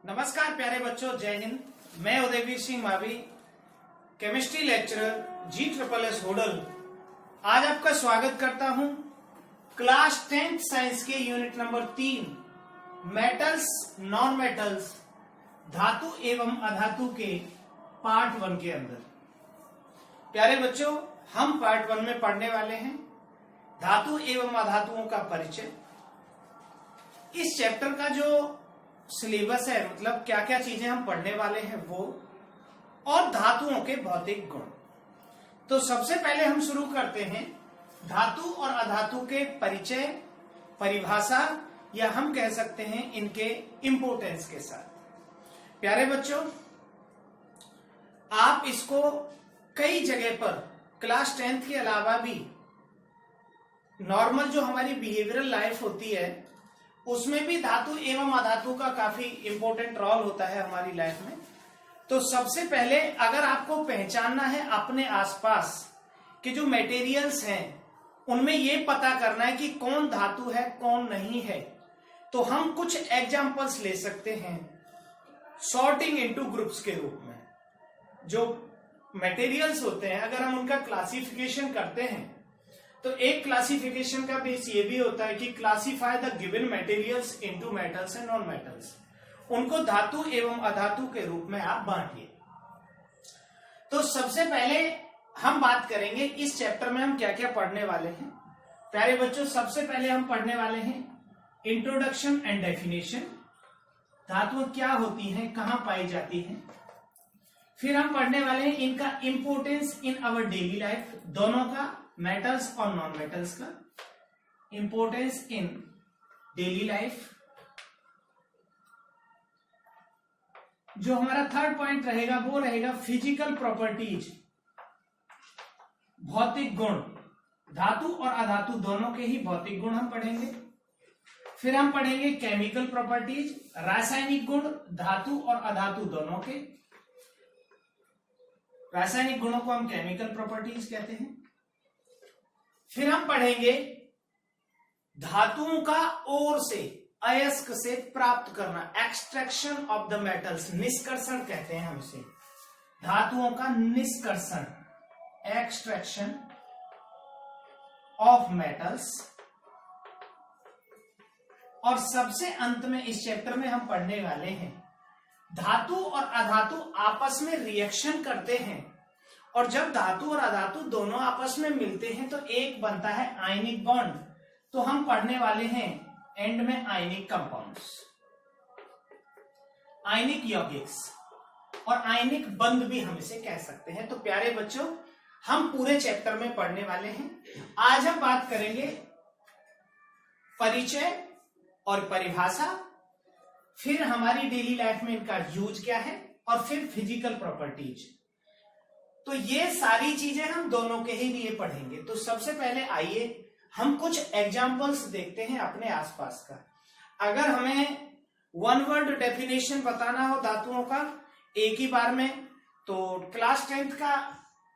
नमस्कार प्यारे बच्चों, जय हिंद। मैं Udayveer Singh Mavi, chemistry lecturer GSSS Hodal, आज आपका स्वागत करता हूं क्लास 10th साइंस के unit number 3 metals non metals धातु एवं अधातु के पार्ट 1 के अंदर। प्यारे बच्चों, हम पार्ट 1 में पढ़ने वाले हैं धातु एवं अधातुओं का परिचय। इस चैप्टर का जो सिलेबस है, मतलब क्या क्या चीजें हम पढ़ने वाले हैं वो, और धातुओं के भौतिक गुण। तो सबसे पहले हम शुरू करते हैं धातु और अधातु के परिचय, परिभाषा, या हम कह सकते हैं इनके इंपोर्टेंस के साथ। प्यारे बच्चों, आप इसको कई जगह पर क्लास 10th के अलावा भी नॉर्मल जो हमारी बिहेवियरल लाइफ होती है उसमें भी धातु एवं अधातु का काफी इंपॉर्टेंट रोल होता है हमारी लाइफ में। तो सबसे पहले अगर आपको पहचानना है अपने आसपास के जो मटेरियल्स हैं उनमें ये पता करना है कि कौन धातु है कौन नहीं है, तो हम कुछ एग्जांपल्स ले सकते हैं सॉर्टिंग इनटू ग्रुप्स के रूप में। जो मटेरियल्स होते हैं अगर हम उनका क्लासिफिकेशन करते हैं तो एक क्लासिफिकेशन का बेस ये भी होता है कि classify the given materials into metals and non metals. उनको धातु एवं अधातु के रूप में आप बांटिए। तो सबसे पहले हम बात करेंगे इस चैप्टर में हम क्या क्या पढ़ने वाले हैं। प्यारे बच्चों, सबसे पहले हम पढ़ने वाले हैं इंट्रोडक्शन एंड डेफिनेशन, धातुएं क्या होती हैं, कहां पाई जाती हैं। फिर हम पढ़ने वाले हैं इनका importance in our daily life, दोनों का, मेटल्स और नॉन मेटल्स का इंपोर्टेंस इन डेली लाइफ। जो हमारा थर्ड पॉइंट रहेगा वो रहेगा फिजिकल प्रॉपर्टीज, भौतिक गुण। धातु और अधातु दोनों के ही भौतिक गुण हम पढ़ेंगे। फिर हम पढ़ेंगे केमिकल प्रॉपर्टीज, रासायनिक गुण धातु और अधातु दोनों के। रासायनिक गुणों को हम केमिकल प्रॉपर्टीज कहते हैं। फिर हम पढ़ेंगे धातुओं का ओर से, अयस्क से प्राप्त करना, एक्सट्रैक्शन ऑफ द मेटल्स, निष्कर्षण कहते हैं हम इसे, धातुओं का निष्कर्षण, एक्सट्रैक्शन ऑफ मेटल्स। और सबसे अंत में इस चैप्टर में हम पढ़ने वाले हैं धातु और अधातु आपस में रिएक्शन करते हैं, और जब धातु और अधातु दोनों आपस में मिलते हैं तो एक बनता है आयनिक बॉन्ड। तो हम पढ़ने वाले हैं एंड में आयनिक कंपाउंड्स, आयनिक यौगिक्स, और आयनिक बंध भी हम इसे कह सकते हैं। तो प्यारे बच्चों, हम पूरे चैप्टर में पढ़ने वाले हैं। आज हम बात करेंगे परिचय और परिभाषा, फिर हमारी डेली लाइफ में इनका यूज क्या है, और फिर फिजिकल प्रॉपर्टीज। तो ये सारी चीजें हम दोनों के ही लिए पढ़ेंगे। तो सबसे पहले आइए हम कुछ एग्जांपल्स देखते हैं अपने आसपास का। अगर हमें वन वर्ड डेफिनेशन बताना हो धातुओं का एक ही बार में, तो क्लास 10th का,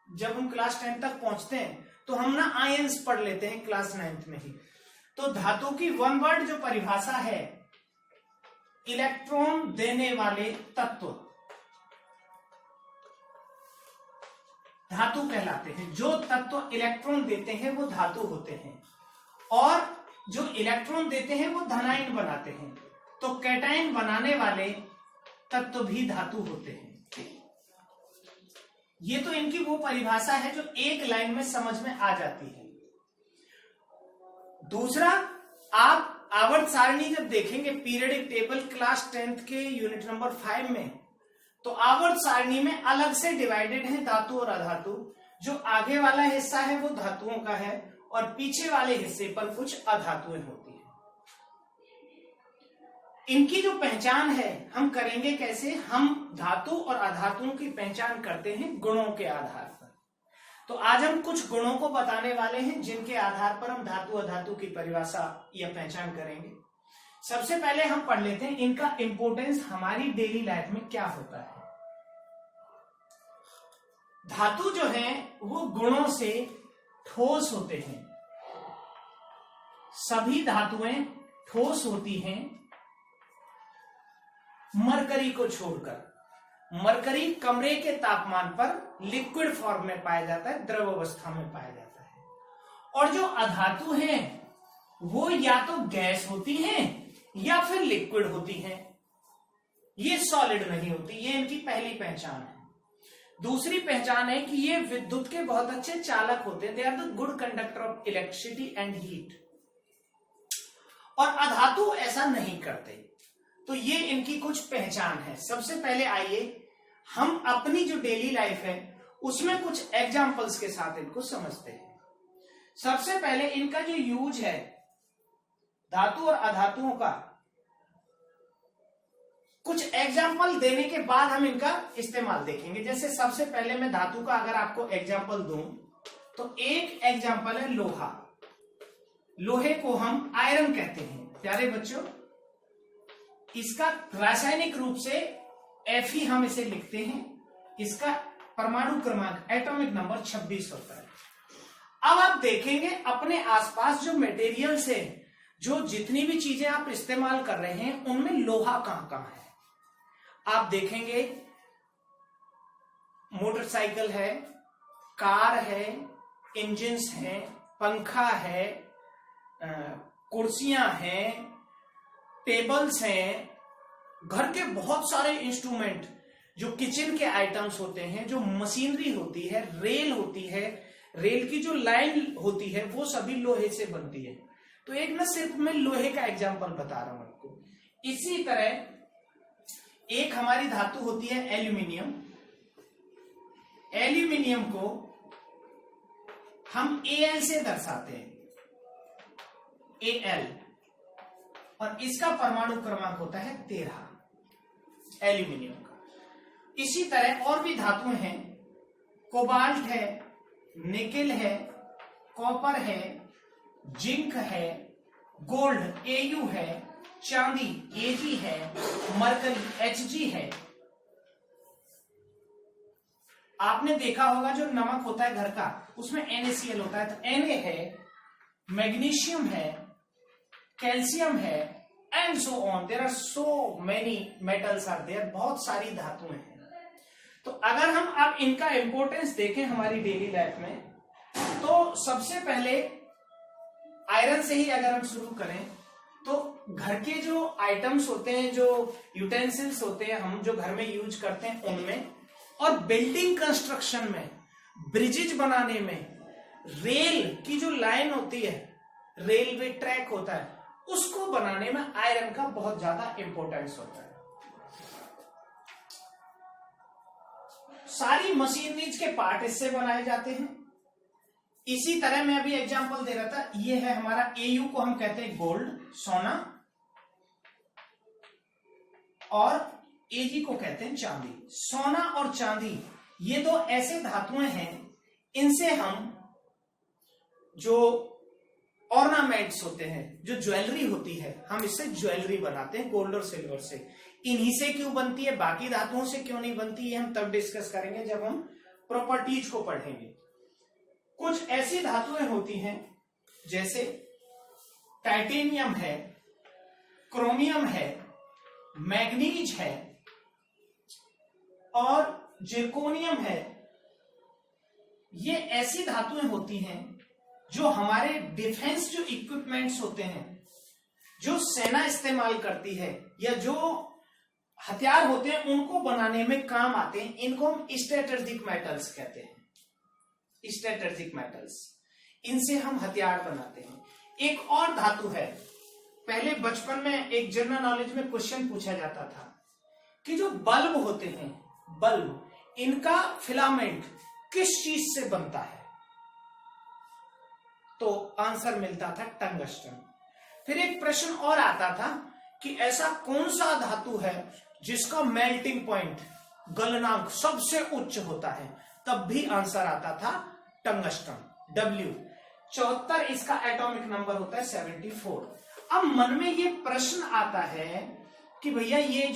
जब हम क्लास 10th तक पहुंचते हैं तो हम ना आयंस पढ़ लेते हैं क्लास 9th में ही। तो धातु की वन वर्ड जो परिभाषा है, इलेक्ट्रॉन देने वाले तत्व धातु कहलाते हैं। जो तत्व इलेक्ट्रॉन देते हैं वो धातु होते हैं, और जो इलेक्ट्रॉन देते हैं वो धनायन बनाते हैं। तो कैटायन बनाने वाले तत्व भी धातु होते हैं। ये तो इनकी वो परिभाषा है जो एक लाइन में समझ में आ जाती है। दूसरा, आप आवर्त सारणी जब देखेंगे पीरियडिक टेबल क्लास 10th के यूनिट नंबर 5 में, तो आवर्त सारणी में अलग से डिवाइडेड है धातु और अधातु। जो आगे वाला हिस्सा है वो धातुओं का है, और पीछे वाले हिस्से पर कुछ अधातुएं होती हैं। इनकी जो पहचान है हम करेंगे कैसे? हम धातु और अधातुओं की पहचान करते हैं गुणों के आधार पर। तो आज हम कुछ गुणों को बताने वाले हैं जिनके आधार पर हम धातु अधातु की परिभाषा या पहचान करेंगे। सबसे पहले हम पढ़ लेते हैं इनका इंपोर्टेंस हमारी डेली लाइफ में क्या होता है। धातु जो है वो गुणों से ठोस होते हैं। सभी धातुएं ठोस होती हैं मरकरी को छोड़कर। मरकरी कमरे के तापमान पर लिक्विड फॉर्म में पाया जाता है, द्रव अवस्था में पाया जाता है। और जो अधातु हैं वो या तो गैस होती हैं या फिर लिक्विड होती हैं, ये सॉलिड नहीं होती। ये इनकी पहली पहचान है। दूसरी पहचान है कि ये विद्युत के बहुत अच्छे चालक होते हैं, they are the good conductor of electricity and heat. और अधातु ऐसा नहीं करते। तो ये इनकी कुछ पहचान है। सबसे पहले आइए हम अपनी जो डेली लाइफ है उसमें कुछ एग्जाम्पल्स के साथ इनको समझते हैं। सबसे पहले इनका जो यूज है धातु और अधातुओं का, कुछ एग्जाम्पल देने के बाद हम इनका इस्तेमाल देखेंगे। जैसे सबसे पहले मैं धातु का अगर आपको एग्जाम्पल दूं तो एक एग्जाम्पल है लोहा। लोहे को हम आयरन कहते हैं। प्यारे बच्चों, इसका रासायनिक रूप से Fe हम इसे लिखते हैं। इसका परमाणु क्रमांक एटॉमिक नंबर 26 होता है। अब आप देखेंगे अपने आसपास जो मटेरियल्स है, जो जितनी भी चीजें आप इस्तेमाल कर रहे हैं उनमें लोहा कहां कहां है। आप देखेंगे मोटरसाइकिल है, कार है, इंजिन्स हैं, पंखा है, कुर्सियां हैं, टेबल्स हैं, घर के बहुत सारे इंस्ट्रूमेंट जो किचन के आइटम्स होते हैं, जो मशीनरी होती है, रेल होती है, रेल की जो लाइन होती है वो सभी लोहे से बनती है। तो एक न सिर्फ मैं लोहे का एग्जांपल बता रहा हूं आपको। इसी तरह एक हमारी धातु होती है एल्यूमिनियम। एल्यूमिनियम को हम Al से दर्शाते हैं, Al, और इसका परमाणु क्रमांक होता है 13 एल्यूमिनियम का। इसी तरह और भी धातुएं हैं, कोबाल्ट है, निकेल है, कॉपर है, जिंक है, गोल्ड Au है, चांदी Ag है, मरकरी Hg है। आपने देखा होगा जो नमक होता है घर का उसमें NaCl होता है, तो Na है, मैग्नीशियम है, कैल्शियम है, and so on. There are so many metals are there. बहुत सारी धातुएं हैं। तो अगर हम अब इनका इंपॉर्टेंस देखें हमारी डेली लाइफ में, तो सबसे पहले आयरन से ही अगर हम शुरू करें तो घर के जो आइटम्स होते हैं, जो यूटेंसिल्स होते हैं, हम जो घर में यूज करते हैं उनमें, और बिल्डिंग कंस्ट्रक्शन में, ब्रिजेज बनाने में, रेल की जो लाइन होती है, रेलवे ट्रैक होता है, उसको बनाने में आयरन का बहुत ज्यादा इंपॉर्टेंस होता है। सारी मशीनरीज के पार्ट इससे बनाए जाते हैं। इसी तरह मैं अभी एग्जांपल दे रहा था, ये है हमारा Au को हम कहते हैं गोल्ड, सोना, और Ag को कहते हैं चांदी। सोना और चांदी ये दो ऐसे धातुएं हैं, इनसे हम जो ऑर्नामेंट्स होते हैं, जो ज्वेलरी होती है, हम इससे ज्वेलरी बनाते हैं गोल्ड और सिल्वर से। इन्हीं से क्यों बनती है, बाकी धातुओं से क्यों नहीं बनती है, हम तब डिस्कस करेंगे जब हम प्रॉपर्टीज को पढ़ेंगे। कुछ ऐसी धातुएं होती हैं जैसे टाइटेनियम है, क्रोमियम है, मैग्नीज है और जिरकोनियम है। ये ऐसी धातुएं होती हैं जो हमारे डिफेंस जो इक्विपमेंट्स होते हैं, जो सेना इस्तेमाल करती है, या जो हथियार होते हैं उनको बनाने में काम आते हैं। इनको हम स्ट्रेटेजिक मेटल्स कहते हैं। स्ट्रेटेजिक मेटल्स, इनसे हम हथियार बनाते हैं। एक और धातु है, पहले बचपन में एक जनरल नॉलेज में क्वेश्चन पूछा जाता था कि जो बल्ब होते हैं, बल्ब, इनका फिलामेंट किस चीज से बनता है, तो आंसर मिलता था टंगस्टन। फिर एक प्रश्न और आता था कि ऐसा कौन सा धातु है जिसका मेल्टिंग पॉइंट, गलनांक सबसे उच्च होता है, तब भी आंसर आता था टंगस्टन, W74। इसका एटॉमिक नंबर होता है 74। अब मन में ये प्रश्न आता है कि भैया ये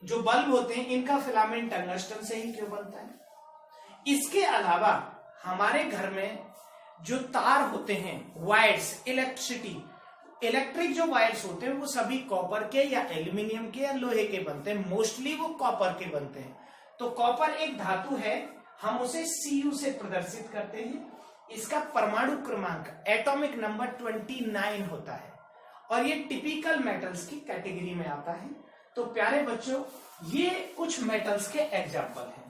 जो बल्ब होते हैं इनका फिलामेंट टंगस्टन से ही क्यों बनता है। इसके अलावा हमारे घर में जो तार होते हैं, वायर्स, इलेक्ट्रिसिटी, इलेक्ट्रिक जो वायर्स होते हैं वो सभी कॉपर के या एल्यूमिनियम के या लोहे के बनते हैं, मोस्टली वो कॉपर के बनते हैं। तो कॉपर एक धातु है, हम उसे Cu से प्रदर्शित करते हैं। इसका परमाणु क्रमांक एटॉमिक नंबर 29 होता है और ये टिपिकल मेटल्स की कैटेगरी में आता है। तो प्यारे बच्चों, ये कुछ मेटल्स के एग्जाम्पल हैं।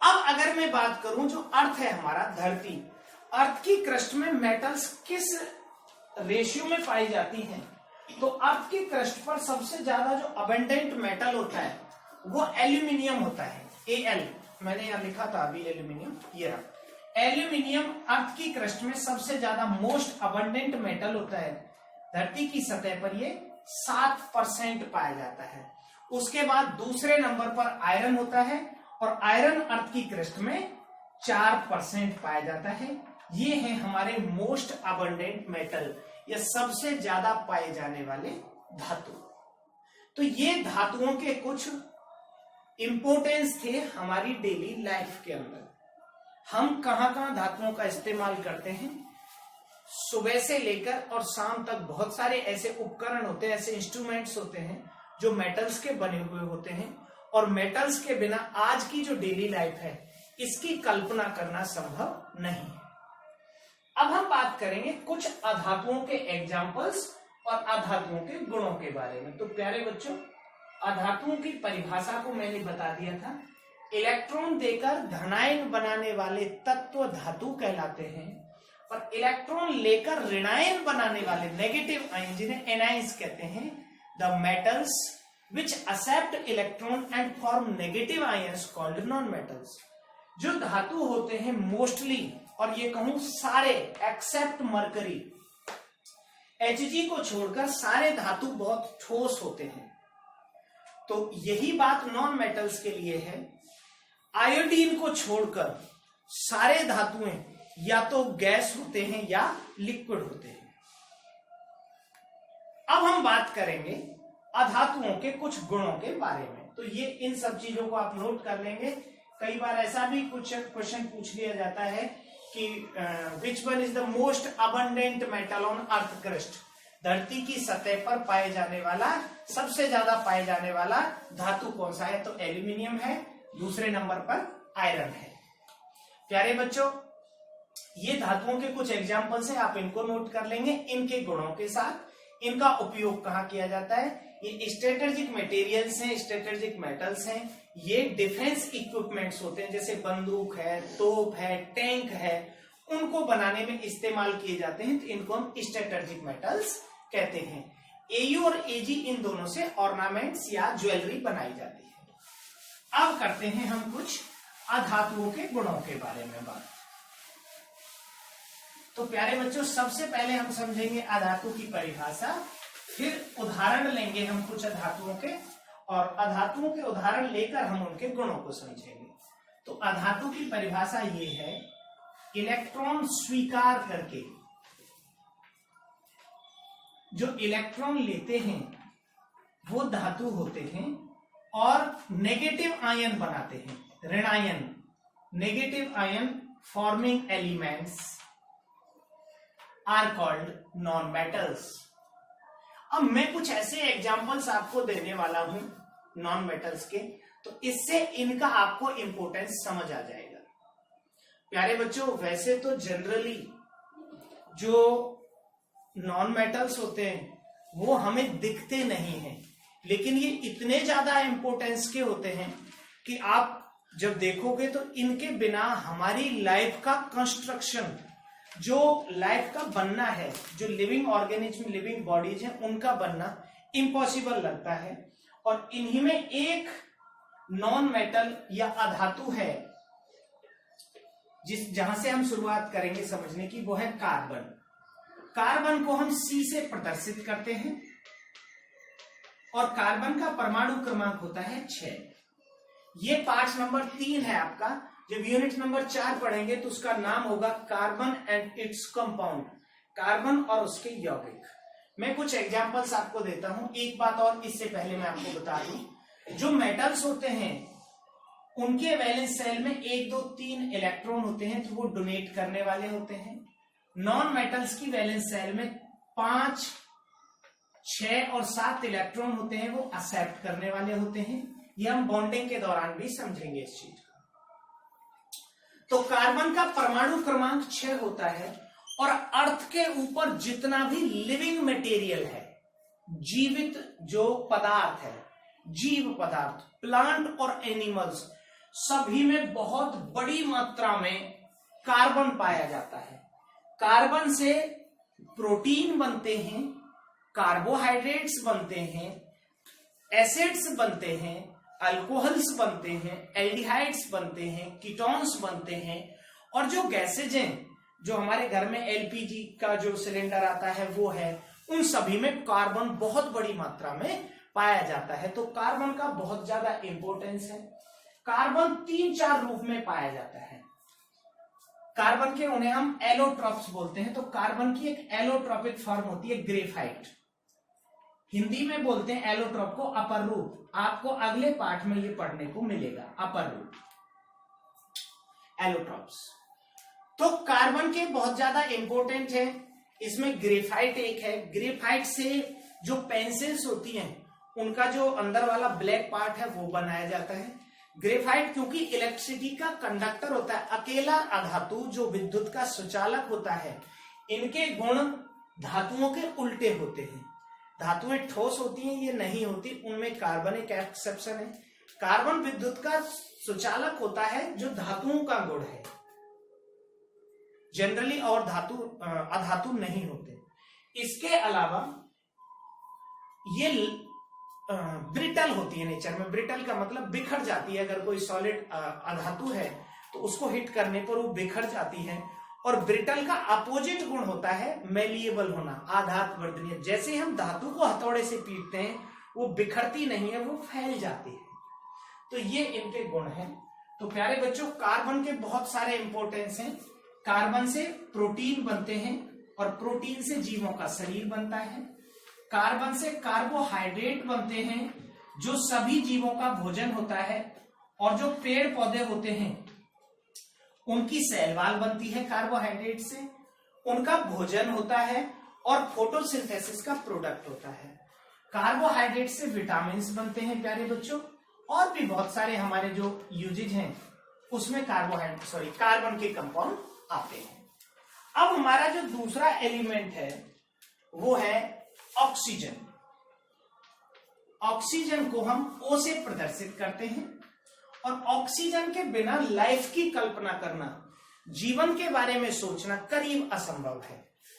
अब अगर मैं बात करूं जो अर्थ है हमारा धरती, अर्थ की क्रस्ट में मेटल्स किस रेशियो में पाई जाती हैं, तो अर्थ की क्रस्ट पर सबसे ज्यादा जो अबंडेंट मेटल होता है वो एल्यूमिनियम होता है, Al। मैंने यहां लिखा था अभी एल्यूमिनियम, ये रहा एल्यूमिनियम। अर्थ की क्रस्ट में सबसे ज्यादा मोस्ट अबंडेंट मेटल होता है। धरती की सतह पर ये 7% पाया जाता है। उसके बाद दूसरे नंबर पर आयरन होता है और आयरन अर्थ की क्रस्ट में 4% पाया जाता है। ये है हमारे मोस्ट अबंडेंट मेटल, ये सबसे ज्यादा पाए जाने वाले धातु। तो ये धातुओं के कुछ इंपोर्टेंस थे हमारी डेली लाइफ के अंदर। हम कहां कहां धातुओं का इस्तेमाल करते हैं, सुबह से लेकर और शाम तक बहुत सारे ऐसे उपकरण होते हैं, ऐसे इंस्ट्रूमेंट्स होते हैं जो मेटल्स के बने हुए होते हैं और मेटल्स के बिना आज की जो डेली लाइफ है इसकी कल्पना करना संभव नहीं है। अब हम बात करेंगे कुछ अधातुओं के एग्जाम्पल्स और अधातुओं के गुणों के बारे में। तो प्यारे बच्चों, अधातुओं की परिभाषा को मैंने बता दिया था। इलेक्ट्रॉन देकर धनायन बनाने वाले तत्व धातु कहलाते हैं और इलेक्ट्रॉन लेकर ऋणायन बनाने वाले नेगेटिव आयन, जिन्हें एनाइंस कहते हैं, the metals which accept electron and form negative ions called non-metals। जो धातु होते हैं मोस्टली, और ये कहूं सारे एक्सेप्ट मरकरी, Hg को छोड़कर सारे धातु बहुत ठोस होते हैं। तो यही बात नॉन मेटल्स के लिए है। आयोडीन को छोड़कर सारे धातुएं या तो गैस होते हैं या लिक्विड होते हैं। अब हम बात करेंगे अधातुओं के कुछ गुणों के बारे में। तो ये इन सब चीजों को आप नोट कर लेंगे। कई बार ऐसा भी कुछ क्वेश्चन पूछ लिया जाता है कि which one is the most abundant metal on earth crust, धरती की सतह पर पाए जाने वाला, सबसे ज्यादा पाए जाने वाला धातु कौन सा है, तो एल्यूमिनियम है, दूसरे नंबर पर आयरन है। प्यारे बच्चों, ये धातुओं के कुछ एग्जाम्पल्स हैं, आप इनको नोट कर लेंगे इनके गुणों के साथ। इनका उपयोग कहाँ किया जाता है, ये स्ट्रेटेजिक मटेरियल्स हैं, स्ट्रेटेजिक मेटल्स हैं, ये डिफेंस इक्विपमेंट्स होते हैं, जैसे बंदूक है, तोप है, टैंक है, उनको बनाने में इस्तेमाल किए जाते हैं। तो इनको हम स्ट्रेटेजिक मेटल्स कहते हैं। Au और Ag इन दोनों से ऑर्नामेंट्स या ज्वेलरी बनाई जाती है। अब करते हैं हम कुछ अधातुओं के गुणों के बारे में बात। तो प्यारे बच्चों, सबसे पहले हम समझेंगे अधातु की परिभाषा, फिर उदाहरण लेंगे हम कुछ अधातुओं के, और अधातुओं के उदाहरण लेकर हम उनके गुणों को समझेंगे। तो अधातु की परिभाषा ये है, इलेक्ट्रॉन स्वीकार करके जो इलेक्ट्रॉन लेते हैं वो धातु होते हैं और नेगेटिव आयन बनाते हैं, ऋणायन, negative ion forming elements are called non metals. अब मैं कुछ ऐसे एग्जाम्पल्स आपको देने वाला हूं नॉन मेटल्स के, तो इससे इनका आपको इंपॉर्टेंस समझ आ जाएगा। प्यारे बच्चों, वैसे तो जनरली जो नॉन मेटल्स होते हैं वो हमें दिखते नहीं हैं, लेकिन ये इतने ज्यादा इंपॉर्टेंस के होते हैं कि आप जब देखोगे तो इनके बिना हमारी लाइफ का कंस्ट्रक्शन, जो लाइफ का बनना है, जो लिविंग ऑर्गेनिज्म, लिविंग बॉडीज हैं, उनका बनना इम्पॉसिबल लगता है। और इन्हीं में एक नॉन मेटल या अधातु है जहां से हम शुरुआत करेंगे समझने की, वो है कार्बन। कार्बन को हम C से प्रदर्शित करते हैं और कार्बन का परमाणु क्रमांक होता है 6। ये पार्ट नंबर 3 है आपका। जब यूनिट नंबर 4 पढ़ेंगे तो उसका नाम होगा carbon and its compound, carbon और उसके यौगिक। मैं कुछ एग्जांपल्स आपको देता हूं। एक बात और इससे पहले मैं आपको बता दूं, जो मेटल्स होते हैं उनके वैलेंस सेल में 1 2 3 इलेक्ट्रॉन होते हैं, तो वो डोनेट करने वाले होते हैं। नॉन मेटल्स की वैलेंस सेल में 5, 6 और 7 इलेक्ट्रॉन होते हैं वो एक्सेप्ट करने वाले होते हैं। ये हम बॉन्डिंग के दौरान भी समझेंगे इस चीज को। तो कार्बन का परमाणु क्रमांक 6 होता है और अर्थ के ऊपर जितना भी लिविंग मटेरियल है, जीवित जो पदार्थ है, जीव पदार्थ, प्लांट और एनिमल्स, सभी में बहुत बड़ी मात्रा में कार्बन पाया जाता है। कार्बन से प्रोटीन बनते हैं, कार्बोहाइड्रेट्स बनते हैं, एसिड्स बनते हैं, अल्कोहल्स बनते हैं, एल्डिहाइड्स बनते हैं, कीटोन्स बनते हैं, और जो गैसेज हैं, जो हमारे घर में एलपीजी का जो सिलेंडर आता है वो है, उन सभी में कार्बन बहुत बड़ी मात्रा में पाया जाता है। तो कार्बन का बहुत ज्यादा इंपॉर्टेंस है। कार्बन 3-4 रूप में पाया जाता है। कार्बन के उन्हें हम एलोट्रॉप्स बोलते हैं। तो कार्बन की एक एलोट्रॉपिक फॉर्म होती है ग्रेफाइट, हिंदी में बोलते हैं एलोट्रॉप को अपर रूप। आपको अगले पाठ में ये पढ़ने को मिलेगा, अपर रूप एलोट्रॉप्स। तो कार्बन के बहुत ज्यादा इंपॉर्टेंट है। इसमें ग्रेफाइट एक है। ग्रेफाइट से जो पेंसिल्स होती हैं उनका जो अंदर वाला ब्लैक पार्ट है वो बनाया जाता है। ग्रेफाइट क्योंकि इलेक्ट्रिसिटी का कंडक्टर होता है, अकेला अधातु जो विद्युत का सुचालक होता है, इनके गुण धातुओं के उल्टे होते हैं। धातुएं ठोस होती हैं, ये नहीं होती, उनमें कार्बन एक एक्सेप्शन है। कार्बन विद्युत का सुचालक होता है जो धातुओं का गुण है जनरली, और धातु अधातु नहीं होते। इसके अलावा ये ब्रिटल होती है नेचर में। ब्रिटल का मतलब बिखर जाती है। अगर कोई सॉलिड अधातु है तो उसको हिट करने पर वो बिखर जाती है। और ब्रिटल का अपोजिट गुण होता है मेलिएबल होना, आघात वर्धनीय। जैसे हम धातु को हथौड़े से पीटते हैं वो बिखरती नहीं है, वो फैल जाती है। तो ये इनके गुण हैं। तो प्यारे बच्चों, कार्बन के बहुत सारे इंपॉर्टेंस हैं। कार्बन से प्रोटीन बनते हैं और प्रोटीन से जीवों का शरीर बनता है। कार्बन से कार्बोहाइड्रेट बनते हैं जो सभी जीवों का भोजन होता है, और जो पेड़ पौधे होते हैं उनकी सेलवाल बनती है कार्बोहाइड्रेट से, उनका भोजन होता है और फोटोसिंथेसिस का प्रोडक्ट होता है। कार्बोहाइड्रेट से विटामिन्स बनते हैं प्यारे बच्चों, और भी बहुत सारे हमारे जो यूजेज हैं उसमें कार्बन के कंपाउंड आते हैं। अब हमारा जो दूसरा एलिमेंट है वो है ऑक्सीजन। ऑक्सीजन को हम O से प्रदर्शित करते हैं, और ऑक्सीजन के बिना लाइफ की कल्पना करना, जीवन के बारे में सोचना करीब असंभव है।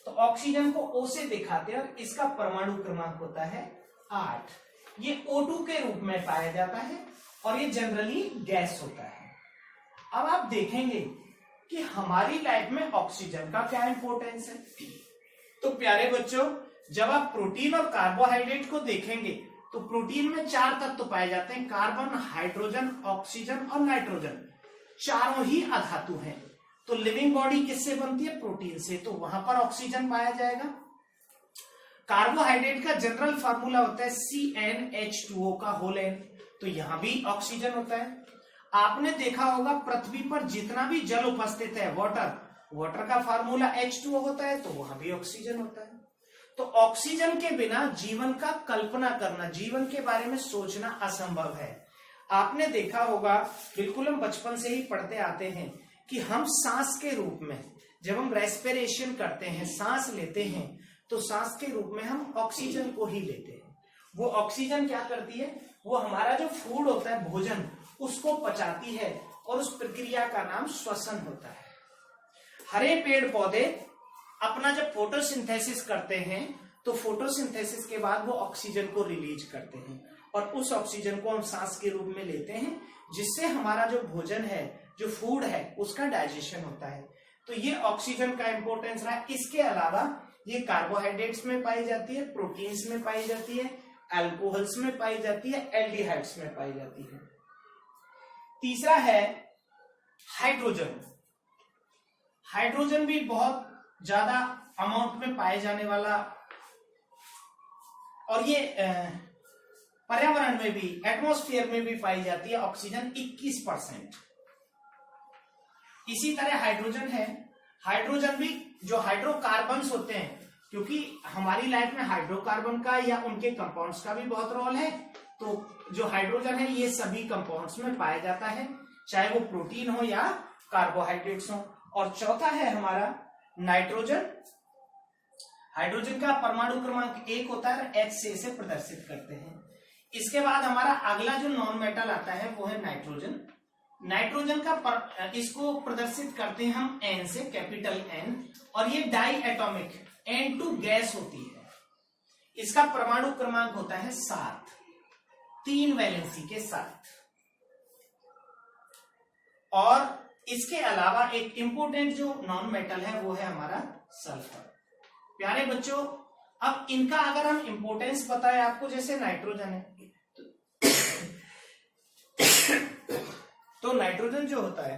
तो ऑक्सीजन को O से दिखाते हैं और इसका परमाणु क्रमांक होता है 8। ये O2 के रूप में पाया जाता है और ये जनरली गैस होता है। अब आप देखेंगे कि हमारी लाइफ में ऑक्सीजन का क्या इंपॉर्टेंस है। तो प्यारे बच्चों, जब आप प्रोटीन और कार्बोहाइड्रेट को देखेंगे तो प्रोटीन में 4 तत्व पाए जाते हैं, कार्बन, हाइड्रोजन, ऑक्सीजन और नाइट्रोजन। चारों ही अधातु हैं। तो लिविंग बॉडी किससे बनती है? प्रोटीन से। तो वहां पर ऑक्सीजन पाया जाएगा। कार्बोहाइड्रेट का जनरल फार्मूला होता है CnH2O का होल N। तो यहां भी ऑक्सीजन होता है। आपने देखा होगा पृथ्वी पर जितना भी जल उपस्थित है, वाटर का फार्मूला H2O होता है, तो वहां भी ऑक्सीजन होता है। तो ऑक्सीजन के बिना जीवन का कल्पना करना, जीवन के बारे में सोचना असंभव है। आपने देखा होगा, बिल्कुल हम बचपन से ही पढ़ते आते हैं कि हम सांस के रूप में, जब हम रेस्पिरेशन करते हैं, सांस लेते हैं, तो सांस के रूप में हम ऑक्सीजन को ही लेते हैं। वो ऑक्सीजन क्या करती है? वो हमारा जो फूड होता है, भोजन, उसको पचाती है, और उस प्रक्रिया का नाम श्वसन होता है। हरे पेड़ पौधे अपना जब फोटोसिंथेसिस करते हैं तो फोटोसिंथेसिस के बाद वो ऑक्सीजन को रिलीज करते हैं, और उस ऑक्सीजन को हम सांस के रूप में लेते हैं, जिससे हमारा जो भोजन है, जो फूड है, उसका डाइजेशन होता है। तो ये ऑक्सीजन का इंपॉर्टेंस रहा। इसके अलावा ये कार्बोहाइड्रेट्स में पाई जाती है, प्रोटीन्स में पाई जाती है, अल्कोहल्स में पाई जाती है, एल्डिहाइड्स में पाई जाती है। तीसरा है हाइड्रोजन। हाइड्रोजन भी बहुत ज्यादा अमाउंट में पाए जाने वाला, और ये पर्यावरण में भी, एटमॉस्फेयर में भी पाई जाती है। ऑक्सीजन 21%। इसी तरह हाइड्रोजन है। हाइड्रोजन भी जो हाइड्रोकार्बन्स होते हैं क्योंकि हमारी लाइफ में हाइड्रोकार्बन का या उनके कंपाउंड्स का भी बहुत रोल है। तो जो हाइड्रोजन है ये सभी कंपाउंड्स में पाया जाता है, चाहे वो प्रोटीन हो या कार्बोहाइड्रेट्स हो। और चौथा है हमारा नाइट्रोजन। हाइड्रोजन का परमाणु क्रमांक 1 होता है, H से प्रदर्शित करते हैं। इसके बाद हमारा अगला जो नॉन मेटल आता है वो है नाइट्रोजन। नाइट्रोजन का इसको प्रदर्शित करते हैं हम N से, कैपिटल N, और ये डाई एटॉमिक N2 गैस होती है। इसका परमाणु क्रमांक होता है 7, 3 वैलेंसी के साथ। और इसके अलावा एक इंपोर्टेंट जो नॉन मेटल है वो है हमारा सल्फर। प्यारे बच्चों, अब इनका अगर हम इंपोर्टेंस बताएं आपको, जैसे नाइट्रोजन है तो नाइट्रोजन जो होता है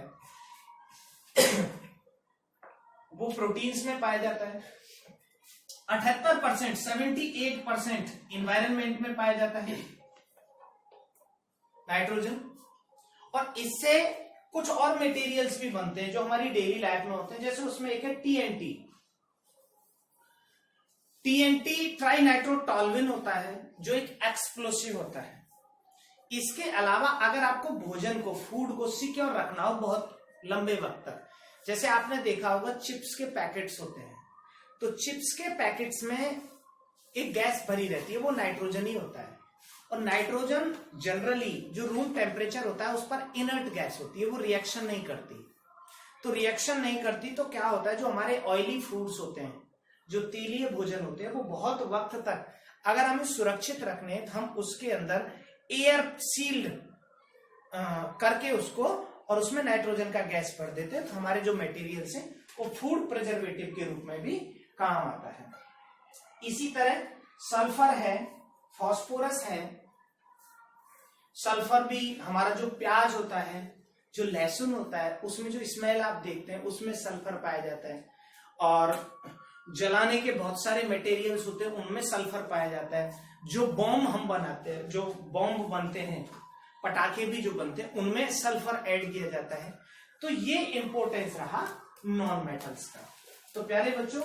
वो प्रोटीन्स में पाया जाता है। 78%, 78% इन्वायरमेंट में पाया जाता है नाइट्रोजन। और इससे कुछ और मटेरियल्स भी बनते हैं जो हमारी डेली लाइफ में होते हैं, जैसे उसमें एक है TNT। TNT ट्राई नाइट्रोटॉल्विन होता है जो एक एक्सप्लोसिव होता है। इसके अलावा अगर आपको भोजन को, फूड को सिक्योर रखना हो बहुत लंबे वक्त तक, जैसे आपने देखा होगा चिप्स के पैकेट्स होते हैं, तो चिप्स के पैकेट्स में एक गैस भरी रहती है, वो नाइट्रोजन ही होता है। और नाइट्रोजन जनरली जो रूम टेम्परेचर होता है उस पर इनर्ट गैस होती है, वो रिएक्शन नहीं करती। तो रिएक्शन नहीं करती तो क्या होता है, जो हमारे ऑयली फूड्स होते हैं, जो तेलीय भोजन होते हैं, वो बहुत वक्त तक अगर हमें सुरक्षित रखने हैं तो हम उसके अंदर एयर सील्ड करके उसको, और उसमें नाइट्रोजन का गैस भर देते हैं, तो हमारे जो मटेरियल्स हैं वो फूड प्रिजर्वेटिव के रूप में भी काम आता है। इसी तरह सल्फर है, फास्फोरस है। सल्फर भी हमारा जो प्याज होता है, जो लहसुन होता है, उसमें जो स्मेल आप देखते हैं उसमें सल्फर पाया जाता है। और जलाने के बहुत सारे मटेरियल्स होते हैं उनमें सल्फर पाया जाता है। जो बॉम्ब हम बनाते हैं, जो बॉम्ब बनते हैं, पटाखे भी जो बनते हैं, उनमें सल्फर ऐड किया जाता है। तो ये इंपॉर्टेंस रहा नॉन मेटल्स का। तो प्यारे बच्चों,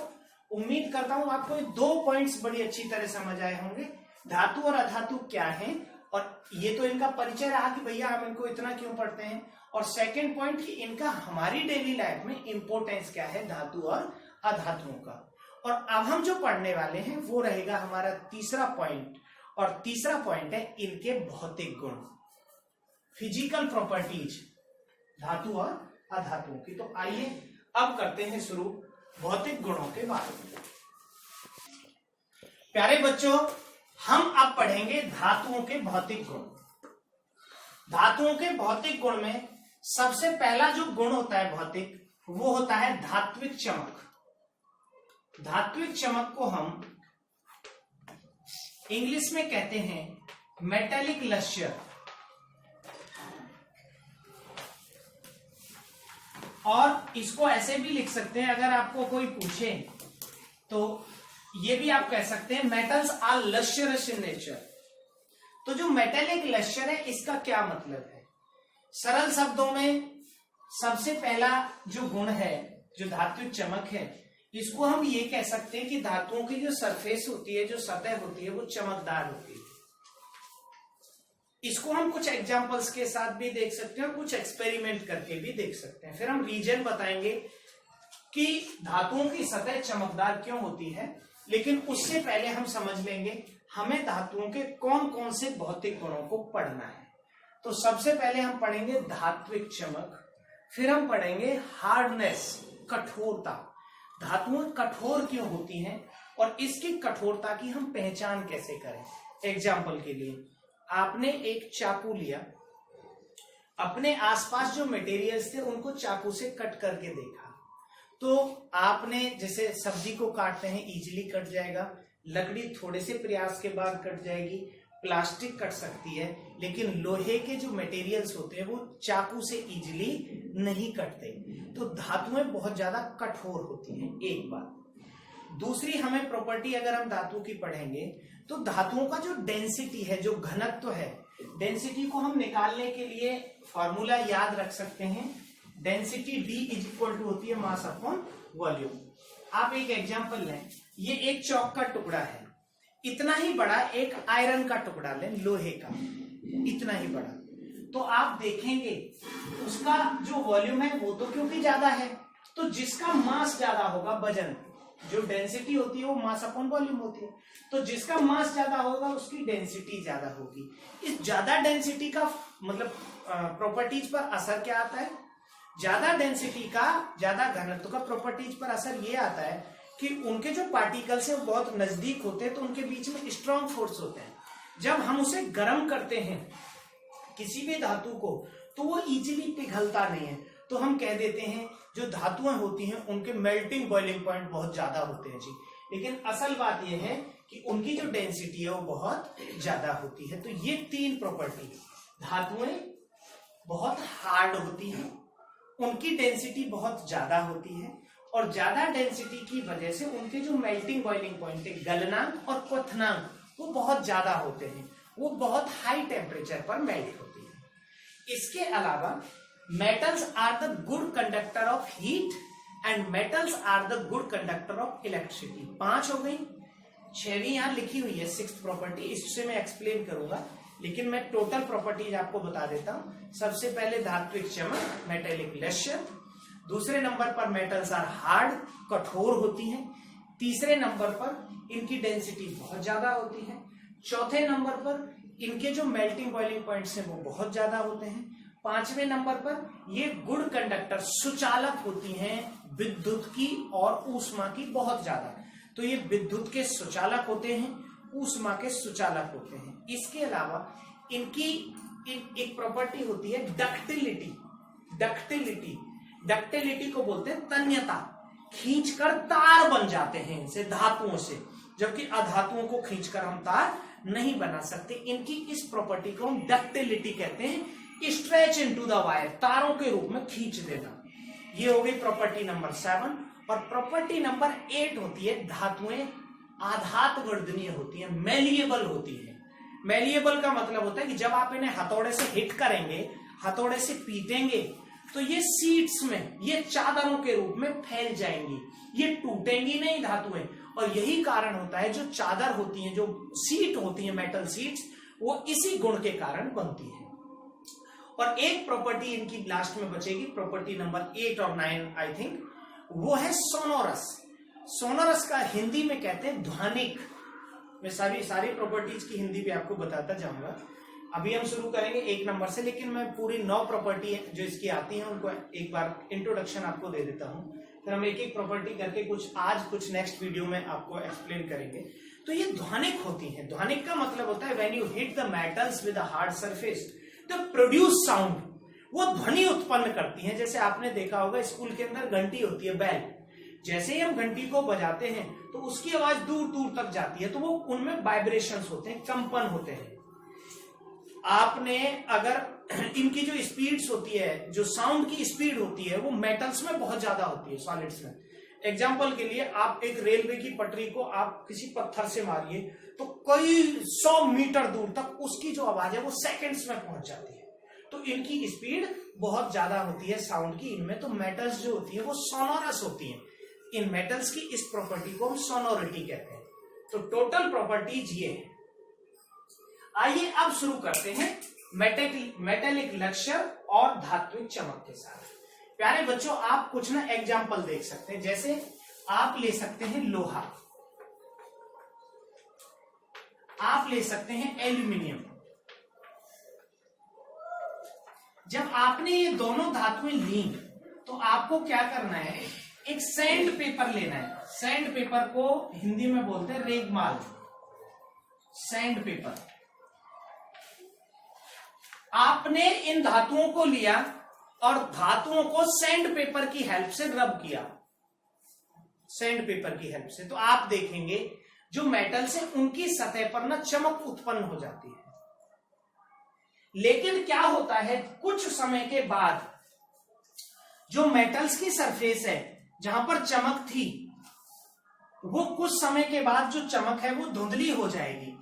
उम्मीद करता हूं आपको ये 2 पॉइंट्स बड़ी अच्छी तरह समझ आए होंगे। धातु और अधातु क्या है, और ये तो इनका परिचय रहा कि भैया हम इनको इतना क्यों पढ़ते हैं। और सेकंड पॉइंट कि इनका हमारी डेली लाइफ में इंपॉर्टेंस क्या है धातु और अधातुओं का। और अब हम जो पढ़ने वाले हैं वो रहेगा हमारा तीसरा पॉइंट, और तीसरा पॉइंट है इनके भौतिक गुण, फिजिकल प्रॉपर्टीज धातु और अधातुओं की। तो आइए अब करते हैं शुरू भौतिक गुणों के बारे में। प्यारे बच्चों, हम अब पढ़ेंगे धातुओं के भौतिक गुण। धातुओं के भौतिक गुण में सबसे पहला जो गुण होता है भौतिक, वो होता है धात्विक चमक। धात्विक चमक को हम इंग्लिश में कहते हैं मेटेलिक लस्टर। और इसको ऐसे भी लिख सकते हैं, अगर आपको कोई पूछे तो ये भी आप कह सकते हैं metals are lustrous in nature. तो जो मेटेलिक लस्टर है इसका क्या मतलब है? सरल शब्दों में सबसे पहला जो गुण है, जो धात्विक चमक है, इसको हम ये कह सकते हैं कि धातुओं की जो सरफेस होती है, जो सतह होती है, वो चमकदार होती है। इसको हम कुछ एग्जांपल्स के साथ भी देख सकते हैं और कुछ एक्सपेरिमेंट करके भी देख सकते हैं। फिर हम रीजन बताएंगे कि धातुओं की सतह चमकदार क्यों होती है। लेकिन उससे पहले हम समझ लेंगे हमें धातुओं के कौन कौन से भौतिक गुणों को पढ़ना है। तो सबसे पहले हम पढ़ेंगे धात्विक चमक, फिर हम पढ़ेंगे हार्डनेस, कठोरता। धातुएं कठोर क्यों होती हैं और इसकी कठोरता की हम पहचान कैसे करें। एग्जाम्पल के लिए, आपने एक चाकू लिया, अपने आसपास जो मटेरियल्स थे उनको चाकू से कट करके देखा, तो आपने जैसे सब्जी को काटते हैं इजीली कट जाएगा, लकड़ी थोड़े से प्रयास के बाद कट जाएगी, प्लास्टिक कट सकती है, लेकिन लोहे के जो मटेरियल्स होते हैं वो चाकू से इजीली नहीं कटते। तो धातुएं बहुत ज्यादा कठोर होती हैं, एक बात। दूसरी हमें प्रॉपर्टी अगर हम धातु की पढ़ेंगे तो धातुओं का जो डेंसिटी है, जो घनत्व है, डेंसिटी को हम निकालने के लिए फॉर्मूला याद रख सकते हैं। Density D is equal to होती है मास अपॉन वॉल्यूम। आप एक एग्जांपल लें, ये एक चौक का टुकड़ा है, इतना ही बड़ा एक आयरन का टुकड़ा लें, लोहे का, इतना ही बड़ा, तो आप देखेंगे उसका जो वॉल्यूम है वो तो क्योंकि ज्यादा है, तो जिसका मास ज्यादा होगा, वजन, जो डेंसिटी होती है वो मास अपॉन वॉल्यूम होती है, तो जिसका मास ज्यादा होगा उसकी डेंसिटी ज्यादा होगी। इस ज्यादा डेंसिटी का मतलब प्रॉपर्टीज पर असर क्या आता है? ज्यादा डेंसिटी का, ज्यादा घनत्व का प्रॉपर्टीज पर असर ये आता है कि उनके जो पार्टिकल्स है वो बहुत नजदीक होते हैं, तो उनके बीच में स्ट्रॉन्ग फोर्स होते हैं। जब हम उसे गर्म करते हैं किसी भी धातु को, तो वो इजीली पिघलता नहीं है, तो हम कह देते हैं जो धातुएं होती हैं उनके मेल्टिंग बॉइलिंग पॉइंट बहुत ज्यादा होते हैं जी। लेकिन असल बात यह है कि उनकी जो डेंसिटी है वो बहुत ज्यादा होती है। तो ये तीन प्रॉपर्टी, धातुएं बहुत हार्ड होती हैं, उनकी डेंसिटी बहुत ज्यादा होती है, और ज्यादा डेंसिटी की वजह से उनके जो मेल्टिंग बॉइलिंग पॉइंट है, गलनांक और क्वथनांक, वो बहुत ज्यादा होते हैं, वो बहुत हाई टेम्परेचर पर मेल्ट होती है। इसके अलावा metals are the good conductor of heat and metals are the good conductor of electricity। 5 हो गई, 6वीं यहां लिखी हुई है, 6th प्रॉपर्टी, इससे मैं एक्सप्लेन करूंगा, लेकिन मैं टोटल प्रॉपर्टीज आपको बता देता हूं। सबसे पहले धात्विक चमक, मेटेलिक लश्यर। दूसरे नंबर पर मेटल्स आर हार्ड, कठोर होती हैं। तीसरे नंबर पर इनकी डेंसिटी बहुत ज्यादा होती है। चौथे नंबर पर इनके जो मेल्टिंग बॉइलिंग पॉइंट्स हैं वो बहुत ज्यादा होते हैं। 5वें नंबर पर ये गुड कंडक्टर, सुचालक होती हैं विद्युत की और ऊष्मा की बहुत ज्यादा, तो ये विद्युत के सुचालक होते हैं, ऊष्मा के सुचालक होते हैं। इसके अलावा इनकी एक प्रॉपर्टी होती है डक्टिलिटी। डक्टिलिटी को बोलते हैं तन्यता, खींचकर तार बन जाते हैं इनसे, धातुओं से, जबकि अधातुओं को खींचकर हम तार नहीं बना सकते। इनकी इस प्रॉपर्टी को हम डक्टिलिटी कहते हैं, स्ट्रेच इनटू द वायर, तारों के रूप में खींच देना। ये हो गई प्रॉपर्टी नंबर 7। और प्रॉपर्टी नंबर 8 होती है धातुएं आधात वर्धनीय होती है, मेलिएबल होती है। मेलिएबल का मतलब होता है कि जब आप इन्हें हथौड़े से हिट करेंगे, हथौड़े से पीटेंगे, तो ये सीड्स में, ये चादरों के रूप में फैल जाएंगी, ये टूटेंगी नहीं धातुएं। और यही कारण होता है जो चादर होती है, जो सीट होती है, मेटल सीट्स, वो इसी गुण के कारण बनती है। और एक प्रॉपर्टी इनकी लास्ट में बचेगी, प्रॉपर्टी नंबर 8 और 9 आई थिंक, वो है सोनोरस। सोनोरस का हिंदी में कहते हैं ध्वनिक। मैं सारी प्रॉपर्टीज की हिंदी भी आपको बताता जाऊंगा। अभी हम शुरू करेंगे 1 नंबर से, लेकिन मैं पूरी 9 प्रॉपर्टी जो इसकी आती हैं उनको एक बार इंट्रोडक्शन आपको दे देता हूं, फिर हम एक एक प्रॉपर्टी करके कुछ नेक्स्ट वीडियो में आपको एक्सप्लेन करेंगे। तो ये ध्वनिक होती है। ध्वनिक का मतलब होता है when you hit the metals with a hard surface the produce sound, वो ध्वनि उत्पन्न करती हैं। जैसे आपने देखा होगा स्कूल के अंदर घंटी होती है, बेल, जैसे ही हम घंटी को बजाते हैं तो उसकी आवाज दूर दूर तक जाती है, तो वो उनमें वाइब्रेशंस होते हैं, कंपन होते हैं। आपने अगर इनकी जो स्पीड्स होती है, जो साउंड की स्पीड होती है, वो मेटल्स में बहुत ज्यादा होती है, सॉलिड्स में। एग्जाम्पल के लिए आप एक रेलवे की पटरी को आप किसी पत्थर से मारिए तो कई 100 मीटर दूर तक उसकी जो आवाज है वो सेकंड्स में पहुंच जाती है। तो इनकी स्पीड बहुत ज्यादा होती है साउंड की इनमें। तो मेटल्स जो होती है वो सोनोरस होती हैं। इन मेटल्स की इस प्रॉपर्टी को हम सोनोरिटी कहते हैं। तो टोटल प्रॉपर्टीज ये है। आइए अब शुरू करते हैं मेटेलिक लक्ष्यर और धात्विक चमक के साथ। प्यारे बच्चों, आप कुछ ना एग्जाम्पल देख सकते हैं। जैसे आप ले सकते हैं लोहा, आप ले सकते हैं एल्यूमिनियम। जब आपने ये दोनों धातुएं ली तो आपको क्या करना है, एक सैंड पेपर लेना है। सैंड पेपर को हिंदी में बोलते हैं रेगमाल, सैंड पेपर। आपने इन धातुओं को लिया और धातुओं को सैंड पेपर की हेल्प से रब किया, सैंड पेपर की हेल्प से। तो आप देखेंगे जो मेटल्स है उनकी सतह पर ना चमक उत्पन्न हो जाती है। लेकिन क्या होता है, कुछ समय के बाद जो मेटल्स की सरफेस है जहां पर चमक थी, वो कुछ समय के बाद जो चमक है वो धुंधली हो जाएगी।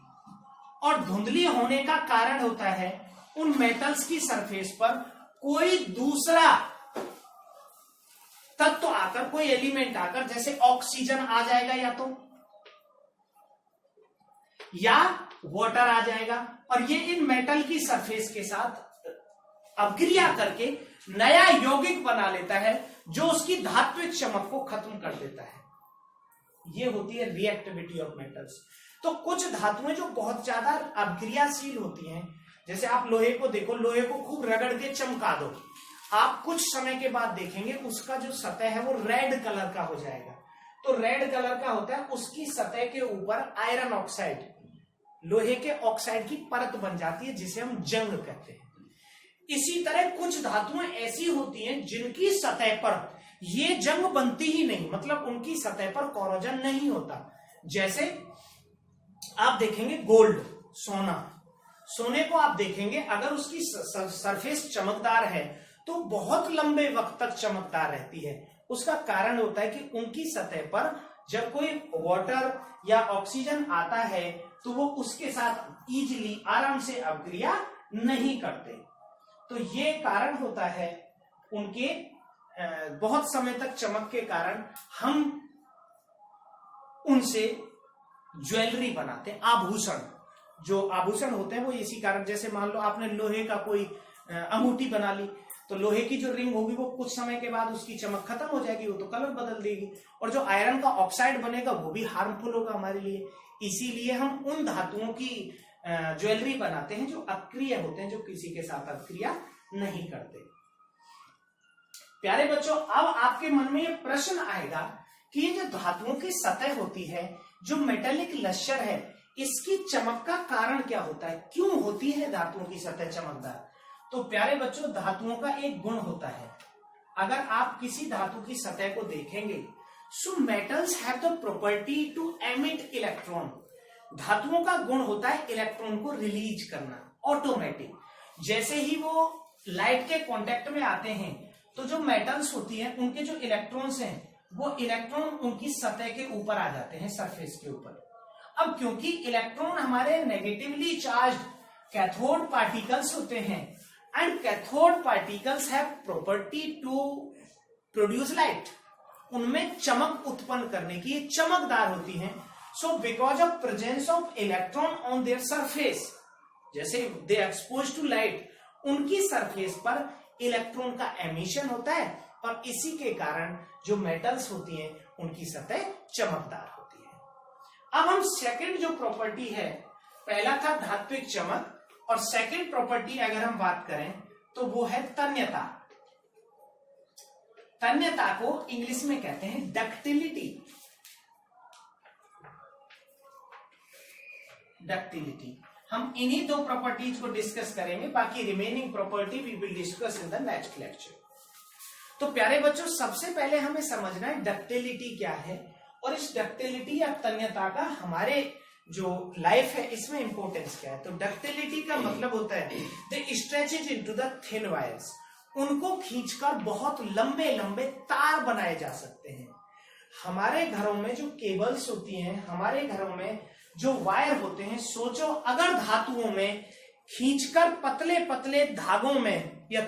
और धुंधली होने का कारण होता है उन मेटल्स की सरफेस पर कोई दूसरा तत्व आकर, कोई एलिमेंट आकर, जैसे ऑक्सीजन आ जाएगा या वाटर आ जाएगा, और ये इन मेटल की सरफेस के साथ अभिक्रिया करके नया यौगिक बना लेता है जो उसकी धात्विक चमक को खत्म कर देता है। ये होती है रिएक्टिविटी ऑफ मेटल्स। तो कुछ धातुएं जो बहुत ज्यादा अभिक्रियाशील होती हैं, जैसे आप लोहे को देखो, लोहे को खूब रगड़ के चमका दो, आप कुछ समय के बाद देखेंगे उसका जो सतह है वो रेड कलर का हो जाएगा। तो रेड कलर का होता है, उसकी सतह के ऊपर आयरन ऑक्साइड, लोहे के ऑक्साइड की परत बन जाती है जिसे हम जंग कहते हैं। इसी तरह कुछ धातुएं ऐसी होती हैं जिनकी सतह पर ये जंग बनती ही नहीं, मतलब उनकी सतह पर कोरोजन नहीं होता। जैसे आप देखेंगे गोल्ड, सोने को आप देखेंगे, अगर उसकी सरफेस चमकदार है तो बहुत लंबे वक्त तक चमकदार रहती है। उसका कारण होता है कि उनकी सतह पर जब कोई वाटर या ऑक्सीजन आता है तो वो उसके साथ इजीली, आराम से अभिक्रिया नहीं करते। तो ये कारण होता है उनके बहुत समय तक चमक के कारण हम उनसे ज्वेलरी बनाते हैं, आभूषण। जो आभूषण होते हैं वो इसी कारण, जैसे मान लो आपने लोहे का कोई अंगूठी बना ली, तो लोहे की जो रिंग होगी वो कुछ समय के बाद उसकी चमक खत्म हो जाएगी, वो तो कलर बदल देगी, और जो आयरन का ऑक्साइड बनेगा वो भी हार्मफुल होगा हमारे लिए। इसीलिए हम उन धातुओं की ज्वेलरी बनाते हैं जो अक्रिय होते हैं, जो किसी के साथ अक्रिया नहीं करते। प्यारे बच्चों, अब आपके मन में ये प्रश्न आएगा कि ये जो धातुओं की सतह होती है, जो मेटेलिक लश्यर है, इसकी चमक का कारण क्या होता है, क्यों होती है धातुओं की सतह चमकदार? तो प्यारे बच्चों, धातुओं का एक गुण होता है, अगर आप किसी धातु की सतह को देखेंगे, so metals have the property to emit electron. धातुओं का गुण होता है इलेक्ट्रॉन को रिलीज करना ऑटोमेटिक। जैसे ही वो लाइट के कांटेक्ट में आते हैं तो जो मेटल्स होती हैं उनके जो इलेक्ट्रॉन्स हैं वो इलेक्ट्रॉन उनकी सतह के ऊपर आ जाते हैं, सरफेस के ऊपर। अब क्योंकि इलेक्ट्रॉन हमारे नेगेटिवली चार्ज्ड कैथोड पार्टिकल्स होते हैं, and cathode particles have property to produce light, उनमें चमक उत्पन्न करने की, ये चमकदार होती हैं। So because of presence of electron on their surface, जैसे दे एक्सपोज टू लाइट, उनकी सरफेस पर इलेक्ट्रॉन का एमिशन होता है, और इसी के कारण जो मेटल्स होती हैं उनकी सतह चमकदार होती है। अब हम सेकंड जो प्रॉपर्टी है, पहला था धात्विक चमक, और सेकंड प्रॉपर्टी अगर हम बात करें तो वो है तन्यता। तन्यता को इंग्लिश में कहते हैं डक्टिलिटी। डक्टिलिटी, हम इन्हीं दो प्रॉपर्टीज को डिस्कस करेंगे, बाकी remaining property we will discuss in the next lecture. तो प्यारे बच्चों, सबसे पहले हमें समझना है डक्टिलिटी क्या है, और इस डक्टिलिटी या तन्यता का हमारे जो लाइफ है इसमें इंपॉर्टेंस क्या है। तो डक्टिलिटी का मतलब होता है the stretches into the thin wires, उनको खींचकर बहुत लंबे लंबे तार बनाए जा सकते हैं। हमारे घरों में जो केबल्स होती हैं, हमारे घरों में जो वायर होते हैं, सोचो अगर धातुओं में खींचकर पतले पतले धागों में या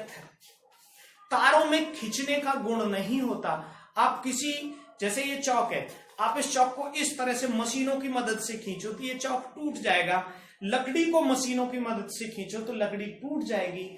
तारों में खींचने का गुण नहीं होता, आप किसी, जैसे ये चौक है, आप इस चौक को इस तरह से मशीनों की मदद से खींचो तो ये चौक टूट जाएगा, लकड़ी को मशीनों की मदद से खींचो तो लकड़ी टूट जाएगी।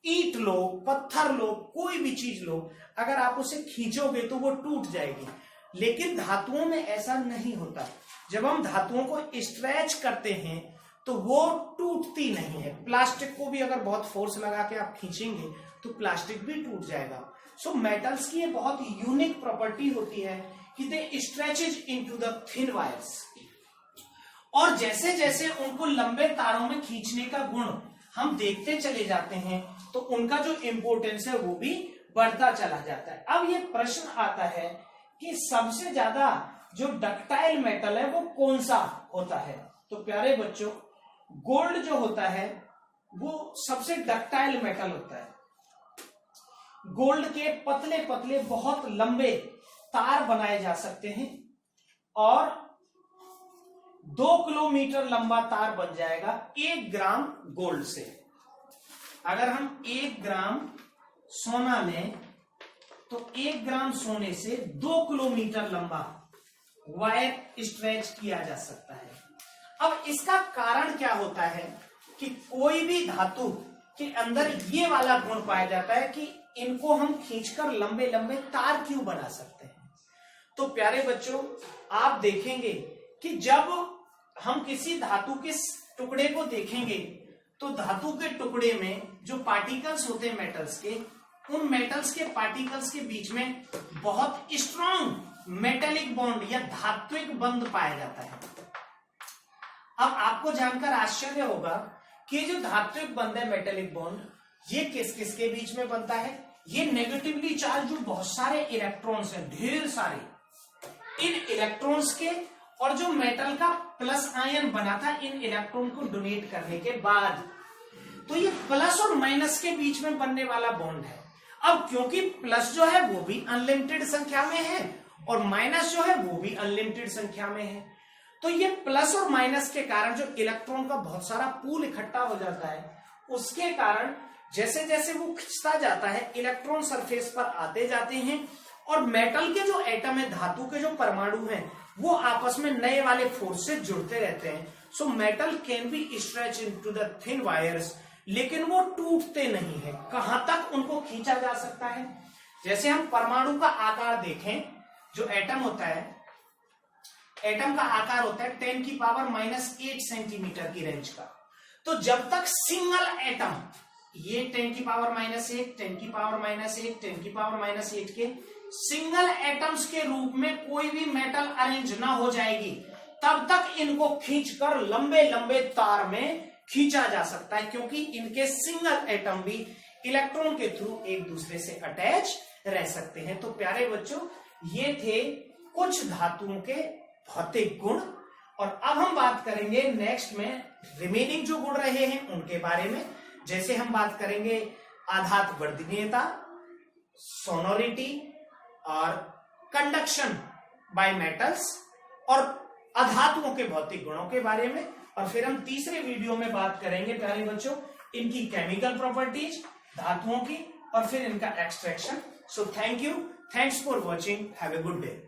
ईंट लो, पत्थर लो, कोई भी चीज लो, अगर आप उसे खींचोगे तो वो टूट जाएगी। लेकिन धातुओं में ऐसा नहीं होता, जब हम धातुओं को स्ट्रेच करते हैं तो वो टूटती नहीं है। प्लास्टिक को भी अगर बहुत फोर्स लगा के आप खींचेंगे तो प्लास्टिक भी टूट जाएगा। सो मेटल्स की ये बहुत यूनिक प्रॉपर्टी होती है कि they stretches into the thin wires, और जैसे जैसे उनको लंबे तारों में खींचने का गुण हम देखते चले जाते हैं तो उनका जो इंपोर्टेंस है वो भी बढ़ता चला जाता है। अब ये प्रश्न आता है कि सबसे ज्यादा जो डक्टाइल मेटल है वो कौन सा होता है? तो प्यारे बच्चों, गोल्ड जो होता है वो सबसे डक्टाइल मेटल होता है। गोल्ड के पतले पतले बहुत लंबे तार बनाए जा सकते हैं, और 2 किलोमीटर लंबा तार बन जाएगा 1 ग्राम गोल्ड से। अगर हम 1 ग्राम सोना लें तो 1 ग्राम सोने से 2 किलोमीटर लंबा वायर स्ट्रेच किया जा सकता है। अब इसका कारण क्या होता है कि कोई भी धातु के अंदर ये वाला गुण पाया जाता है कि इनको हम खींचकर लंबे लंबे तार क्यों बना सकते हैं। तो प्यारे बच्चों, आप देखेंगे कि जब हम किसी धातु के टुकड़े को देखेंगे तो धातु के टुकड़े में जो पार्टिकल्स होते हैं मेटल्स के, उन मेटल्स के पार्टिकल्स के बीच में बहुत स्ट्रॉन्ग मेटेलिक बॉन्ड या धात्विक बंध पाया जाता है। अब आपको जानकर आश्चर्य होगा कि जो धात्विक बंध है मेटेलिक बॉन्ड, ये किस किस के बीच में बनता है। ये नेगेटिवली चार्ज जो बहुत सारे इलेक्ट्रॉन्स हैं, ढेर सारे, इन इलेक्ट्रॉन्स के और जो मेटल का प्लस आयन बना था इन इलेक्ट्रॉन को डोनेट करने के बाद, तो ये प्लस और माइनस के बीच में बनने वाला बॉन्ड है। अब क्योंकि प्लस जो है वो भी अनलिमिटेड संख्या में है और माइनस जो है वो भी अनलिमिटेड संख्या में है, तो ये प्लस और माइनस के कारण जो इलेक्ट्रॉन का बहुत सारा पूल इकट्ठा हो जाता है, उसके कारण जैसे जैसे वो खिंचता जाता है इलेक्ट्रॉन सरफेस पर आते जाते हैं और मेटल के जो एटम है, धातु के जो परमाणु हैं, वो आपस में नए वाले फोर्स से जुड़ते रहते हैं। So metal can be stretch into the thin wires, लेकिन वो टूटते नहीं है। कहां तक उनको खींचा जा सकता है? जैसे हम परमाणु का आकार देखें, जो एटम होता है, एटम का आकार होता है 10 की पावर -8 सेंटीमीटर की रेंज का। तो जब तक सिंगल एटम, ये 10 की पावर -1, 10 की पावर -1, 10 की पावर -8 के सिंगल एटम्स के रूप में कोई भी मेटल अरेंज ना हो जाएगी, तब तक इनको खींचकर लंबे लंबे तार में खींचा जा सकता है, क्योंकि इनके सिंगल एटम भी इलेक्ट्रॉन के थ्रू एक दूसरे से अटैच रह सकते हैं। तो प्यारे बच्चों, ये थे कुछ धातुओं के भौतिक गुण, और अब हम बात करेंगे नेक्स्ट में रिमेनिंग जो गुण रहे हैं उनके बारे में। जैसे हम बात करेंगे आघात वर्धनीयता, सोनोरिटी और कंडक्शन बाय मेटल्स और अधातुओं के भौतिक गुणों के बारे में, और फिर हम तीसरे वीडियो में बात करेंगे प्यारे बच्चों इनकी केमिकल प्रॉपर्टीज, धातुओं की, और फिर इनका extraction. So thank you, thanks for watching, have a good day.